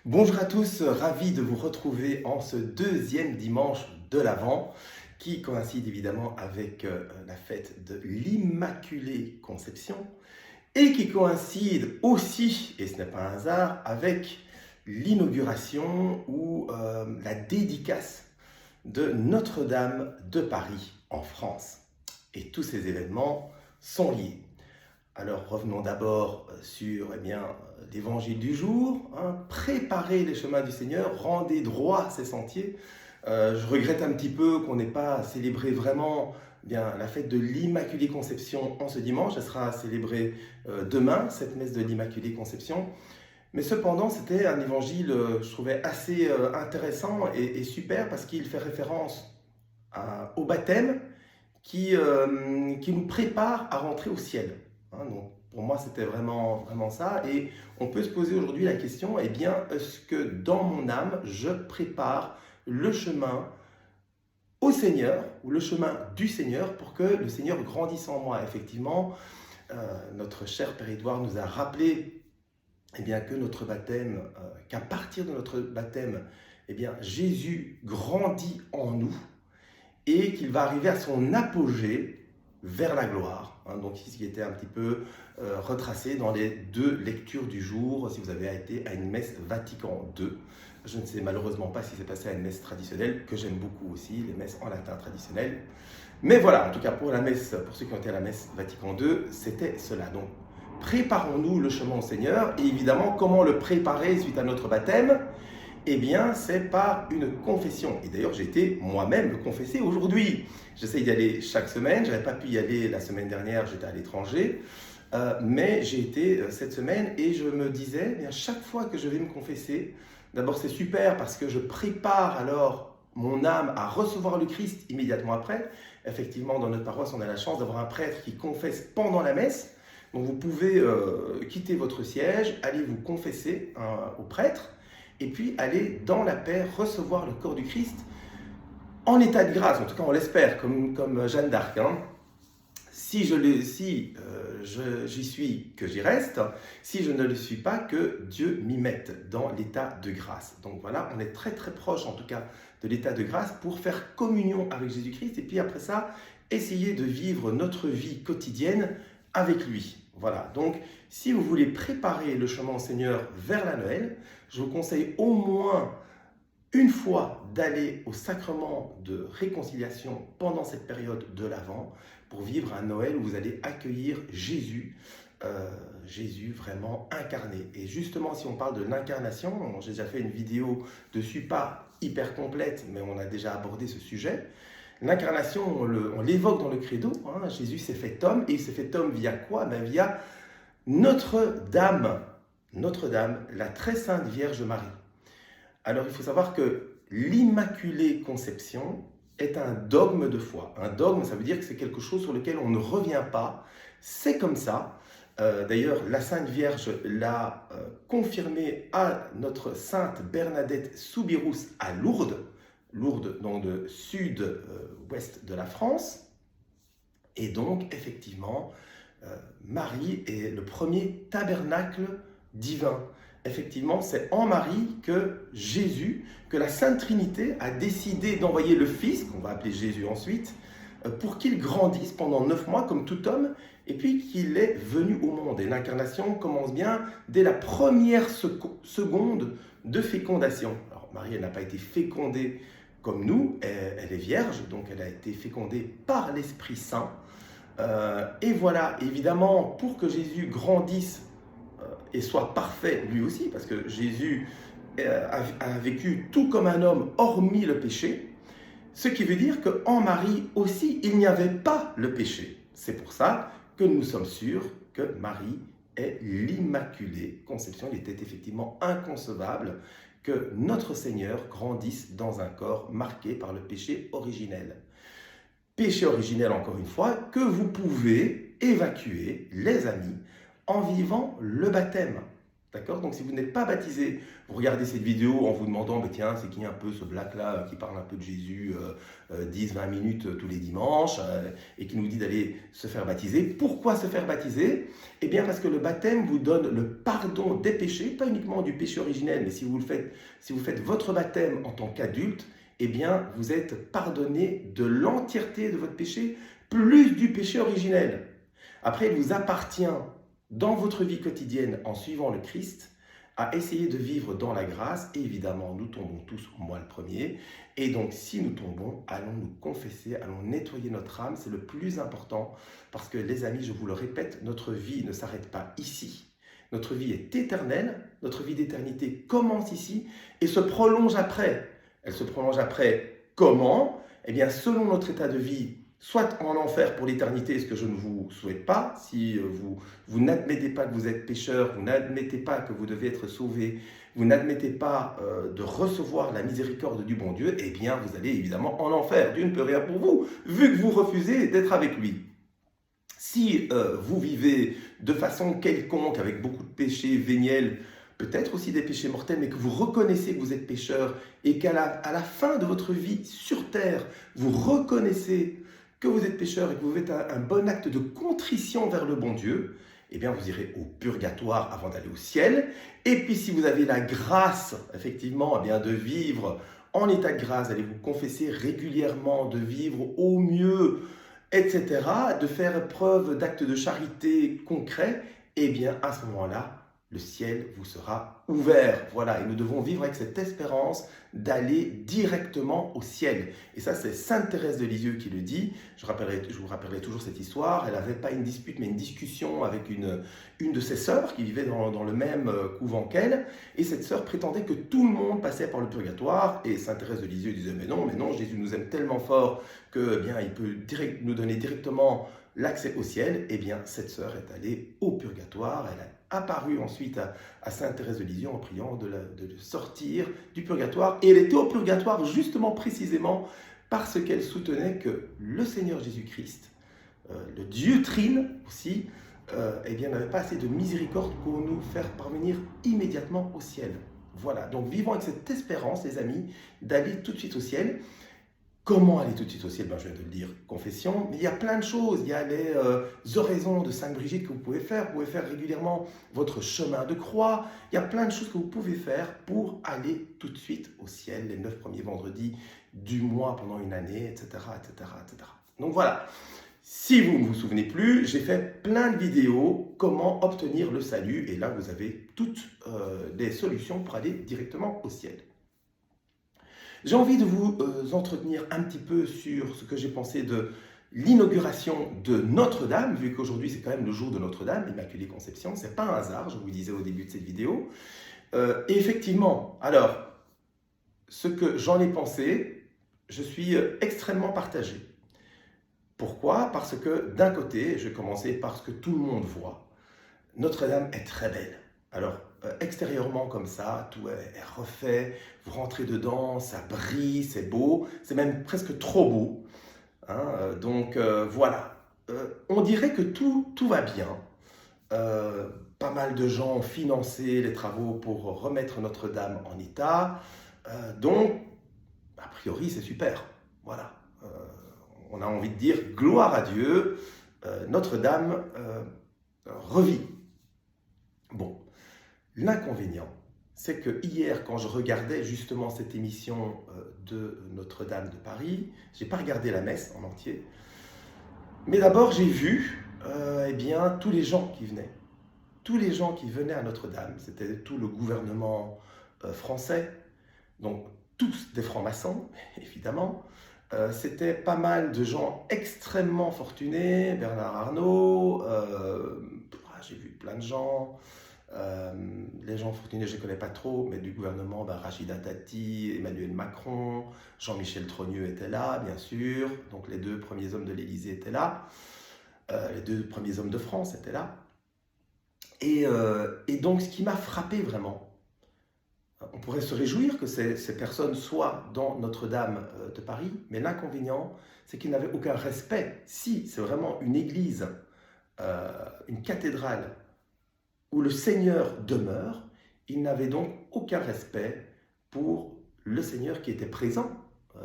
Bonjour à tous, ravi de vous retrouver en ce deuxième dimanche de l'Avent qui coïncide évidemment avec la fête de l'Immaculée Conception et qui coïncide aussi, et ce n'est pas un hasard, avec l'inauguration ou la dédicace de Notre-Dame de Paris en France. Et tous ces événements sont liés. Alors revenons d'abord sur l'évangile du jour. Préparez les chemins du Seigneur, rendez droit ses sentiers. Je regrette un petit peu qu'on n'ait pas célébré vraiment la fête de l'Immaculée Conception en ce dimanche. Elle sera célébrée demain, cette messe de l'Immaculée Conception. Mais cependant, c'était un évangile, je trouvais, assez intéressant et super parce qu'il fait référence au baptême qui nous prépare à rentrer au ciel. Donc, pour moi, c'était vraiment ça. Et on peut se poser aujourd'hui la question, est-ce que dans mon âme, je prépare le chemin au Seigneur, ou le chemin du Seigneur, pour que le Seigneur grandisse en moi? Effectivement, notre cher Père Édouard nous a rappelé que notre baptême, qu'à partir de notre baptême, Jésus grandit en nous et qu'il va arriver à son apogée vers la gloire. Donc, ce qui était un petit peu retracé dans les deux lectures du jour, si vous avez été à une messe Vatican II. Je ne sais malheureusement pas si c'est passé à une messe traditionnelle, que j'aime beaucoup aussi, les messes en latin traditionnelles. Mais voilà, en tout cas pour ceux qui ont été à la messe Vatican II, c'était cela. Donc, préparons-nous le chemin au Seigneur, et évidemment, comment le préparer suite à notre baptême? C'est par une confession. Et d'ailleurs, j'ai été moi-même le confesser aujourd'hui. J'essaye d'y aller chaque semaine. Je n'avais pas pu y aller la semaine dernière, j'étais à l'étranger. Mais j'ai été cette semaine et je me disais, chaque fois que je vais me confesser, d'abord c'est super parce que je prépare alors mon âme à recevoir le Christ immédiatement après. Effectivement, dans notre paroisse, on a la chance d'avoir un prêtre qui confesse pendant la messe. Donc vous pouvez quitter votre siège, aller vous confesser au prêtre, et puis aller dans la paix recevoir le corps du Christ en état de grâce, en tout cas on l'espère, comme Jeanne d'Arc. Si j'y suis, que j'y reste. Si je ne le suis pas, que Dieu m'y mette dans l'état de grâce. Donc voilà, on est très très proche en tout cas de l'état de grâce pour faire communion avec Jésus-Christ et puis après ça, essayer de vivre notre vie quotidienne avec lui. Voilà, donc si vous voulez préparer le chemin au Seigneur vers la Noël, je vous conseille au moins une fois d'aller au sacrement de réconciliation pendant cette période de l'Avent pour vivre un Noël où vous allez accueillir Jésus, Jésus vraiment incarné. Et justement, si on parle de l'incarnation, j'ai déjà fait une vidéo dessus, pas hyper complète, mais on a déjà abordé ce sujet. L'incarnation, on l'évoque dans le credo, Jésus s'est fait homme, et il s'est fait homme via quoi? Via Notre-Dame, la très sainte Vierge Marie. Alors il faut savoir que l'Immaculée Conception est un dogme de foi. Un dogme, ça veut dire que c'est quelque chose sur lequel on ne revient pas, c'est comme ça. D'ailleurs, la Sainte Vierge l'a confirmé à notre Sainte Bernadette Soubirous à Lourdes, donc de sud-ouest de la France. Et donc, effectivement, Marie est le premier tabernacle divin. Effectivement, c'est en Marie que Jésus, que la Sainte Trinité a décidé d'envoyer le Fils, qu'on va appeler Jésus ensuite, pour qu'il grandisse pendant 9 mois comme tout homme, et puis qu'il est venu au monde. Et l'incarnation commence bien dès la première seconde de fécondation. Alors Marie, elle n'a pas été fécondée comme nous, elle est vierge, donc elle a été fécondée par l'Esprit Saint. Et voilà, évidemment, pour que Jésus grandisse et soit parfait lui aussi, parce que Jésus a vécu tout comme un homme, hormis le péché, ce qui veut dire qu'en Marie aussi, il n'y avait pas le péché. C'est pour ça que nous sommes sûrs que Marie est l'Immaculée Conception. Il était effectivement inconcevable que notre Seigneur grandisse dans un corps marqué par le péché originel. Péché originel, encore une fois, que vous pouvez évacuer, les amis, en vivant le baptême. D'accord? Donc si vous n'êtes pas baptisé, vous regardez cette vidéo en vous demandant, mais tiens, c'est qui un peu ce black-là qui parle un peu de Jésus 10-20 minutes tous les dimanches et qui nous dit d'aller se faire baptiser. Pourquoi se faire baptiser? Eh bien parce que le baptême vous donne le pardon des péchés, pas uniquement du péché originel, mais si vous faites votre baptême en tant qu'adulte, eh bien vous êtes pardonné de l'entièreté de votre péché, plus du péché originel. Après, il vous appartient dans votre vie quotidienne, en suivant le Christ, à essayer de vivre dans la grâce. Et évidemment, nous tombons tous, moi le premier. Et donc, si nous tombons, allons nous confesser, allons nettoyer notre âme. C'est le plus important parce que, les amis, je vous le répète, notre vie ne s'arrête pas ici. Notre vie est éternelle. Notre vie d'éternité commence ici et se prolonge après. Elle se prolonge après comment? Eh bien, selon notre état de vie, soit en enfer pour l'éternité, ce que je ne vous souhaite pas, si vous n'admettez pas que vous êtes pécheur, vous n'admettez pas que vous devez être sauvé, vous n'admettez pas de recevoir la miséricorde du bon Dieu, eh bien vous allez évidemment en enfer. Dieu ne peut rien pour vous, vu que vous refusez d'être avec lui. Si vous vivez de façon quelconque, avec beaucoup de péchés véniels, peut-être aussi des péchés mortels, mais que vous reconnaissez que vous êtes pécheur et qu'à la fin de votre vie sur terre, vous reconnaissez que vous êtes pécheur et que vous faites un bon acte de contrition vers le bon Dieu, eh bien vous irez au purgatoire avant d'aller au ciel. Et puis si vous avez la grâce, effectivement, eh bien, de vivre en état de grâce, d'aller vous confesser régulièrement, de vivre au mieux, etc., de faire preuve d'actes de charité concrets, eh bien à ce moment-là, le ciel vous sera ouvert. Voilà, et nous devons vivre avec cette espérance d'aller directement au ciel. Et ça, c'est Sainte Thérèse de Lisieux qui le dit. Je vous rappellerai toujours cette histoire. Elle n'avait pas une dispute, mais une discussion avec une de ses sœurs qui vivait dans le même couvent qu'elle. Et cette sœur prétendait que tout le monde passait par le purgatoire. Et Sainte Thérèse de Lisieux disait, mais non, Jésus nous aime tellement fort que, bien, il peut nous donner directement l'accès au ciel. Eh bien, cette sœur est allée au purgatoire. Elle a apparu ensuite à Sainte Thérèse de Lisieux en priant de sortir du purgatoire. Et elle était au purgatoire justement précisément parce qu'elle soutenait que le Seigneur Jésus-Christ, le Dieu Trine aussi, eh bien, n'avait pas assez de miséricorde pour nous faire parvenir immédiatement au ciel. Voilà, donc vivons avec cette espérance, les amis, d'aller tout de suite au ciel. Comment aller tout de suite au ciel? Ben, je viens de le dire, confession. Mais il y a plein de choses. Il y a les oraisons de Sainte Brigitte que vous pouvez faire. Vous pouvez faire régulièrement votre chemin de croix. Il y a plein de choses que vous pouvez faire pour aller tout de suite au ciel, les 9 premiers vendredis du mois pendant une année, etc., etc., etc. Donc voilà. Si vous ne vous souvenez plus, j'ai fait plein de vidéos comment obtenir le salut. Et là, vous avez toutes les solutions pour aller directement au ciel. J'ai envie de vous entretenir un petit peu sur ce que j'ai pensé de l'inauguration de Notre-Dame, vu qu'aujourd'hui c'est quand même le jour de Notre-Dame, Immaculée Conception. C'est pas un hasard, je vous le disais au début de cette vidéo. Et effectivement, alors, ce que j'en ai pensé, je suis extrêmement partagé. Pourquoi? Parce que d'un côté, je vais commencer par ce que tout le monde voit. Notre-Dame est très belle. Alors, extérieurement comme ça, tout est refait, vous rentrez dedans, ça brille, c'est beau, c'est même presque trop beau. Hein, donc voilà, on dirait que tout va bien. Pas mal de gens ont financé les travaux pour remettre Notre-Dame en état. Donc, a priori, c'est super. Voilà. On a envie de dire gloire à Dieu, Notre-Dame revit. Bon. L'inconvénient, c'est que hier, quand je regardais justement cette émission de Notre-Dame de Paris, je n'ai pas regardé la messe en entier, mais d'abord j'ai vu eh bien, tous les gens qui venaient. Tous les gens qui venaient à Notre-Dame, c'était tout le gouvernement français, donc tous des francs-maçons, évidemment. C'était pas mal de gens extrêmement fortunés, Bernard Arnault, j'ai vu plein de gens. Les gens fortunés, je ne connais pas trop, mais du gouvernement, Rachida Dati, Emmanuel Macron, Jean-Michel Trogneux étaient là, bien sûr. Donc les 2 premiers hommes de l'Élysée étaient là. Les 2 premiers hommes de France étaient là. Et donc, ce qui m'a frappé vraiment, on pourrait se réjouir que ces personnes soient dans Notre-Dame de Paris, mais l'inconvénient, c'est qu'ils n'avaient aucun respect. Si c'est vraiment une église, une cathédrale, où le Seigneur demeure, Ils n'avaient donc aucun respect pour le Seigneur qui était présent,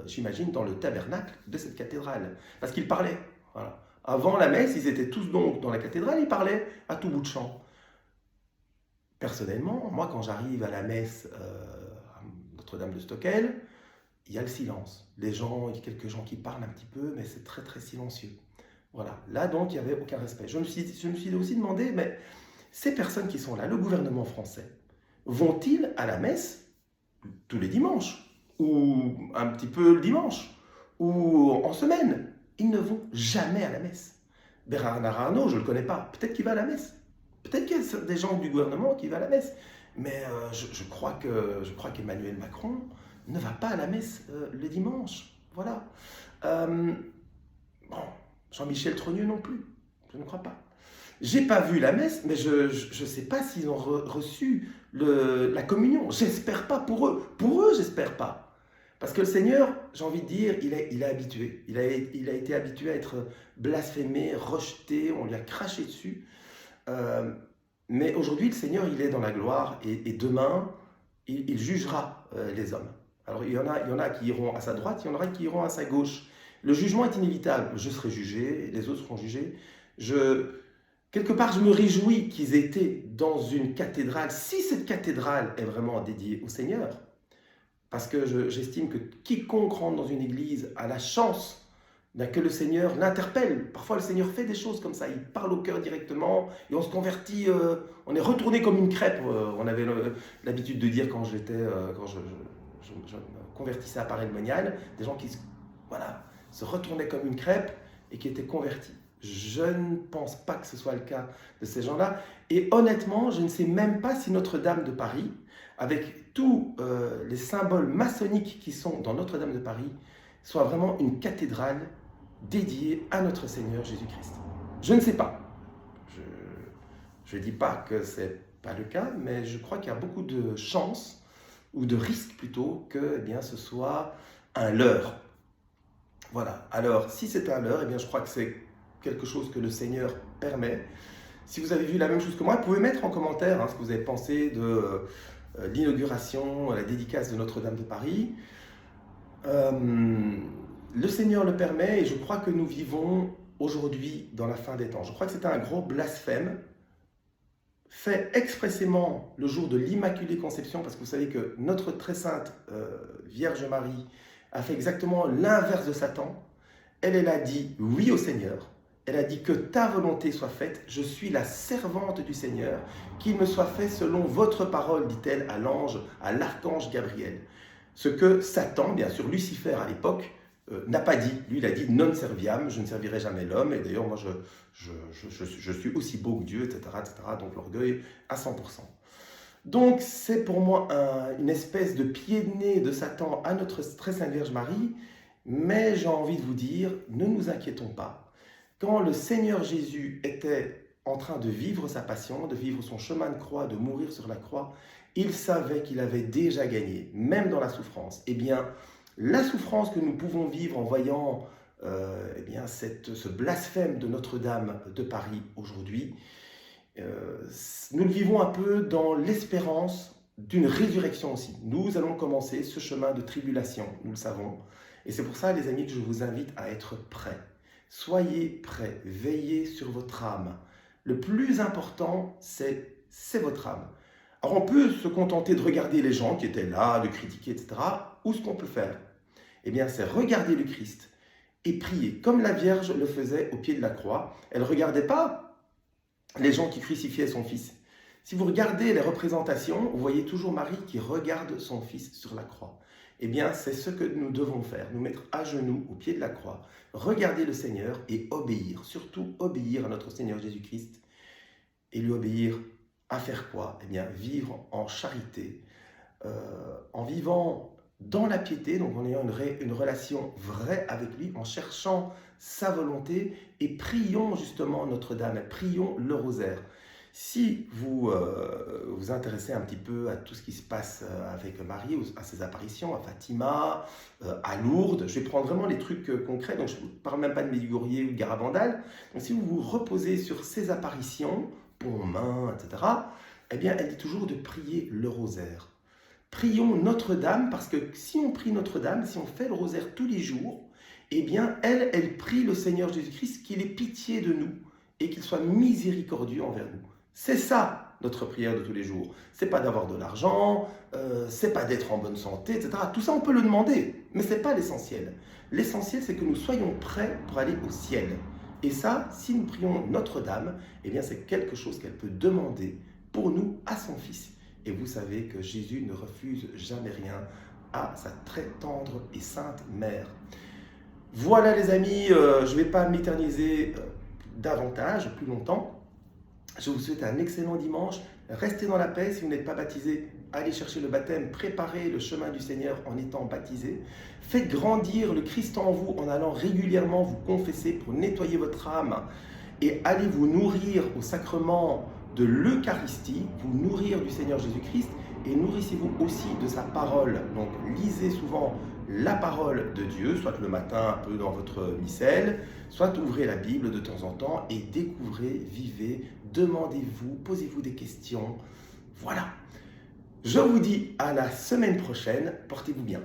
j'imagine, dans le tabernacle de cette cathédrale. Parce qu'ils parlaient. Voilà. Avant la messe, ils étaient tous donc dans la cathédrale, ils parlaient à tout bout de champ. Personnellement, moi, quand j'arrive à la messe à Notre-Dame de Stockel, il y a le silence. Il y a quelques gens qui parlent un petit peu, mais c'est très très silencieux. Voilà. Là, donc, il n'y avait aucun respect. Je me suis aussi demandé, mais ces personnes qui sont là, le gouvernement français, vont-ils à la messe tous les dimanches? Ou un petit peu le dimanche? Ou en semaine? Ils ne vont jamais à la messe. Bernard Arnault, je ne le connais pas. Peut-être qu'il va à la messe. Peut-être qu'il y a des gens du gouvernement qui vont à la messe. Mais je crois qu'Emmanuel Macron ne va pas à la messe le dimanche. Voilà. Bon, Jean-Michel Trogneux non plus. Je ne crois pas. J'ai pas vu la messe, mais je ne sais pas s'ils ont reçu la communion. J'espère pas pour eux. Pour eux, j'espère pas. Parce que le Seigneur, j'ai envie de dire, il est habitué. Il a été habitué à être blasphémé, rejeté, on lui a craché dessus. Mais aujourd'hui, le Seigneur, il est dans la gloire et demain, il jugera les hommes. Alors, il y en a qui iront à sa droite, il y en aura qui iront à sa gauche. Le jugement est inévitable. Je serai jugé, les autres seront jugés. Quelque part, je me réjouis qu'ils aient été dans une cathédrale, si cette cathédrale est vraiment dédiée au Seigneur. Parce que j'estime que quiconque rentre dans une église a la chance que le Seigneur l'interpelle. Parfois, le Seigneur fait des choses comme ça. Il parle au cœur directement et on se convertit. On est retourné comme une crêpe. On avait l'habitude de dire quand je me convertissais à Paray-le-Monial, des gens qui se retournaient comme une crêpe et qui étaient convertis. Je ne pense pas que ce soit le cas de ces gens-là. Et honnêtement, je ne sais même pas si Notre-Dame de Paris, avec tous les symboles maçonniques qui sont dans Notre-Dame de Paris, soit vraiment une cathédrale dédiée à notre Seigneur Jésus-Christ. Je ne sais pas. Je ne dis pas que ce n'est pas le cas, mais je crois qu'il y a beaucoup de chances, ou de risques plutôt, que ce soit un leurre. Voilà. Alors, si c'est un leurre, je crois que c'est quelque chose que le Seigneur permet. Si vous avez vu la même chose que moi, vous pouvez mettre en commentaire ce que vous avez pensé de l'inauguration, la dédicace de Notre-Dame de Paris. Le Seigneur le permet et je crois que nous vivons aujourd'hui dans la fin des temps. Je crois que c'est un gros blasphème fait expressément le jour de l'Immaculée Conception, parce que vous savez que notre très sainte Vierge Marie a fait exactement l'inverse de Satan. Elle a dit oui au Seigneur. Elle a dit que ta volonté soit faite, je suis la servante du Seigneur, qu'il me soit fait selon votre parole, dit-elle à l'archange Gabriel. Ce que Satan, bien sûr Lucifer à l'époque, n'a pas dit. Lui, il a dit non serviam, je ne servirai jamais l'homme, et d'ailleurs moi je suis aussi beau que Dieu, etc. Donc l'orgueil à 100%. Donc c'est pour moi une espèce de pied de nez de Satan à notre très sainte Vierge Marie, mais j'ai envie de vous dire, ne nous inquiétons pas. Quand le Seigneur Jésus était en train de vivre sa passion, de vivre son chemin de croix, de mourir sur la croix, il savait qu'il avait déjà gagné, même dans la souffrance. La souffrance que nous pouvons vivre en voyant ce blasphème de Notre-Dame de Paris aujourd'hui, nous le vivons un peu dans l'espérance d'une résurrection aussi. Nous allons commencer ce chemin de tribulation, nous le savons. Et c'est pour ça, les amis, que je vous invite à être prêts. Soyez prêts, veillez sur votre âme. Le plus important, c'est votre âme. Alors on peut se contenter de regarder les gens qui étaient là, de critiquer, etc. Ou ce qu'on peut faire, c'est regarder le Christ et prier, comme la Vierge le faisait au pied de la croix. Elle ne regardait pas les gens qui crucifiaient son fils. Si vous regardez les représentations, vous voyez toujours Marie qui regarde son fils sur la croix. C'est ce que nous devons faire, nous mettre à genoux au pied de la croix, regarder le Seigneur et obéir, surtout obéir à notre Seigneur Jésus-Christ. Et lui obéir à faire quoi? Vivre en charité, en vivant dans la piété, donc en ayant une relation vraie avec lui, en cherchant sa volonté, et prions justement Notre-Dame, prions le rosaire. Si vous vous intéressez un petit peu à tout ce qui se passe avec Marie, à ses apparitions, à Fatima, à Lourdes, je vais prendre vraiment les trucs concrets, donc je ne parle même pas de Medjugorje ou de Garabandal. Donc si vous vous reposez sur ces apparitions, Pontmain, etc., eh bien, elle dit toujours de prier le rosaire. Prions Notre-Dame, parce que si on prie Notre-Dame, si on fait le rosaire tous les jours, eh bien, elle prie le Seigneur Jésus-Christ qu'il ait pitié de nous et qu'il soit miséricordieux envers nous. C'est ça, notre prière de tous les jours. C'est pas d'avoir de l'argent, c'est pas d'être en bonne santé, etc. Tout ça, on peut le demander, mais c'est pas l'essentiel. L'essentiel, c'est que nous soyons prêts pour aller au ciel. Et ça, si nous prions Notre-Dame, eh bien, c'est quelque chose qu'elle peut demander pour nous à son Fils. Et vous savez que Jésus ne refuse jamais rien à sa très tendre et sainte mère. Voilà les amis, je ne vais pas m'éterniser davantage, plus longtemps. Je vous souhaite un excellent dimanche. Restez dans la paix. Si vous n'êtes pas baptisé, allez chercher le baptême. Préparez le chemin du Seigneur en étant baptisé. Faites grandir le Christ en vous en allant régulièrement vous confesser pour nettoyer votre âme. Et allez vous nourrir au sacrement de l'Eucharistie, vous nourrir du Seigneur Jésus-Christ. Et nourrissez-vous aussi de sa parole. Donc lisez souvent la parole de Dieu, soit le matin un peu dans votre missel, soit ouvrez la Bible de temps en temps et découvrez, vivez, demandez-vous, posez-vous des questions. Voilà. Je vous dis à la semaine prochaine, portez-vous bien.